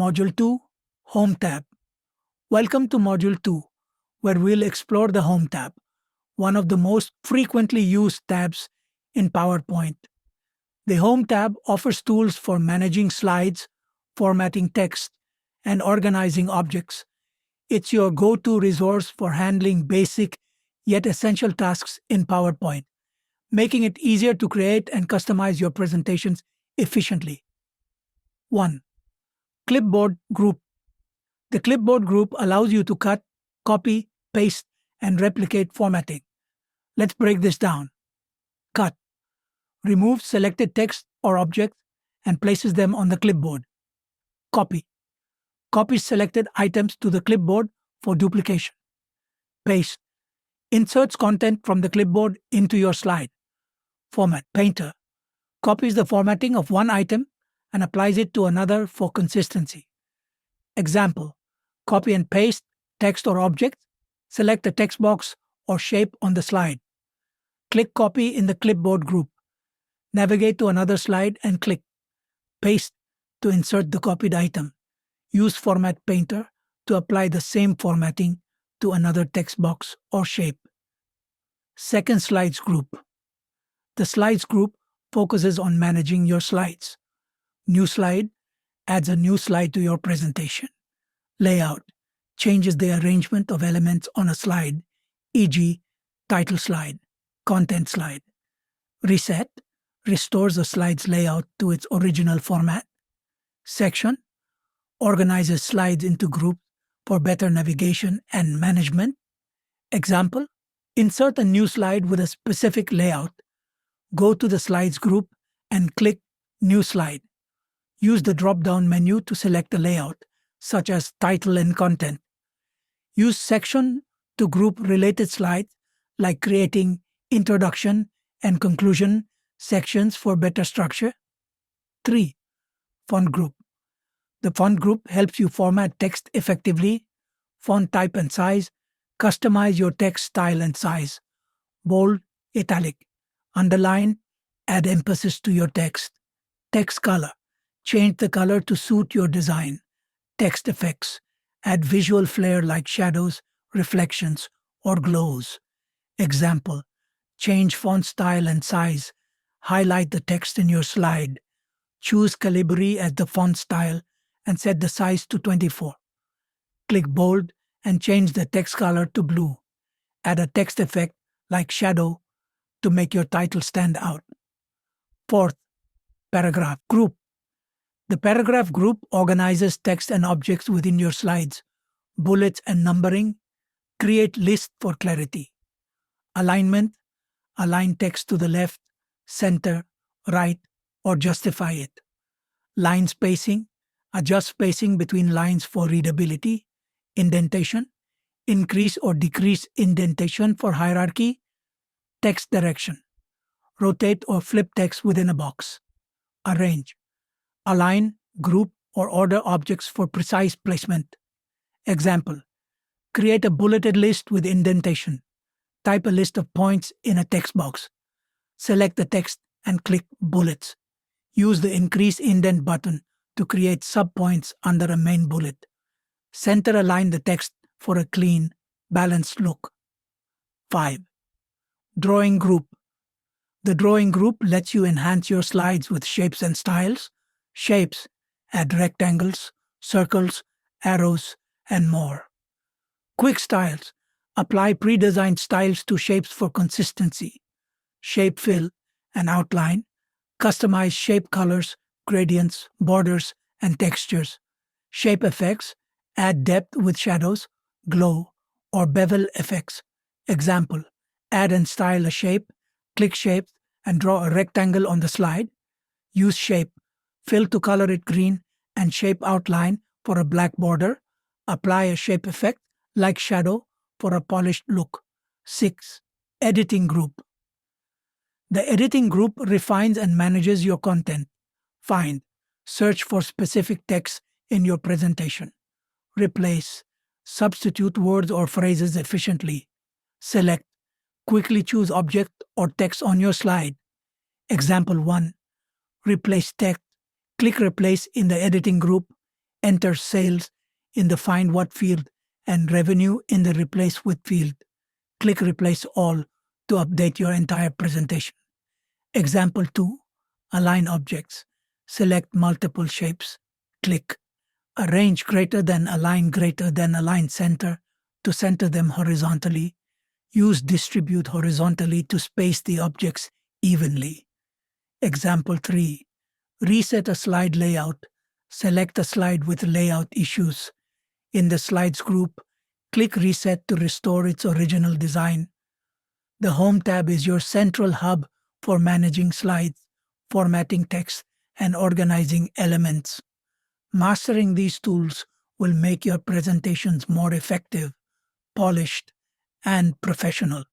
Module 2, Home tab. Welcome to Module 2, where we'll explore the Home tab, one of the most frequently used tabs in PowerPoint. The Home tab offers tools for managing slides, formatting text, and organizing objects. It's your go-to resource for handling basic yet essential tasks in PowerPoint, making it easier to create and customize your presentations efficiently. 1. Clipboard Group. The clipboard group allows you to cut, copy, paste, and replicate formatting. Let's break this down. Cut. Removes selected text or objects and places them on the clipboard. Copy. Copies selected items to the clipboard for duplication. Paste. Inserts content from the clipboard into your slide. Format. Painter. Copies the formatting of one item and applies it to another for consistency. Example. Copy and paste text or object. Select a text box or shape on the slide. Click Copy in the clipboard group. Navigate to another slide and click Paste to insert the copied item. Use Format Painter to apply the same formatting to another text box or shape. Second Slides Group. The Slides group focuses on managing your slides. New slide adds a new slide to your presentation. Layout changes the arrangement of elements on a slide, e.g., title slide, content slide. Reset restores a slide's layout to its original format. Section organizes slides into groups for better navigation and management. Example, insert a new slide with a specific layout. Go to the Slides group and click New Slide. Use the drop-down menu to select a layout, such as title and content. Use Section to group related slides, like creating introduction and conclusion sections for better structure. 3. Font Group. The font group helps you format text effectively, font type and size, customize your text style and size, bold, italic, underline, add emphasis to your text. Text color. Change the color to suit your design. Text effects. Add visual flair like shadows, reflections, or glows. Example. Change font style and size. Highlight the text in your slide. Choose Calibri as the font style and set the size to 24. Click Bold and change the text color to blue. Add a text effect like shadow to make your title stand out. 4th, Paragraph Group. The paragraph group organizes text and objects within your slides, bullets and numbering. Create lists for clarity. Alignment. Align text to the left, center, right, or justify it. Line spacing. Adjust spacing between lines for readability. Indentation. Increase or decrease indentation for hierarchy. Text direction. Rotate or flip text within a box. Arrange. Align, group, or order objects for precise placement. Example. Create a bulleted list with indentation. Type a list of points in a text box. Select the text and click Bullets. Use the Increase Indent button to create subpoints under a main bullet. Center align the text for a clean, balanced look. 5. Drawing Group. The drawing group lets you enhance your slides with shapes and styles. Shapes. Add rectangles, circles, arrows, and more. Quick Styles. Apply pre-designed styles to shapes for consistency. Shape Fill and Outline. Customize shape colors, gradients, borders, and textures. Shape Effects. Add depth with shadows, glow, or bevel effects. Example. Add and style a shape. Click Shapes and draw a rectangle on the slide. Use Shape. Fill to color it green and Shape Outline for a black border. Apply a shape effect like shadow for a polished look. 6. Editing Group. The editing group refines and manages your content. Find. Search for specific text in your presentation. Replace. Substitute words or phrases efficiently. Select. Quickly choose object or text on your slide. Example 1. Replace text. Click Replace in the editing group. Enter sales in the Find What field and revenue in the Replace With field. Click Replace All to update your entire presentation. Example 2. Align objects. Select multiple shapes. Click Arrange greater than align center to center them horizontally. Use Distribute horizontally to space the objects evenly. Example 3. Reset a slide layout. Select a slide with layout issues. In the Slides group, click Reset to restore its original design. The Home tab is your central hub for managing slides, formatting text, and organizing elements. Mastering these tools will make your presentations more effective, polished, and professional.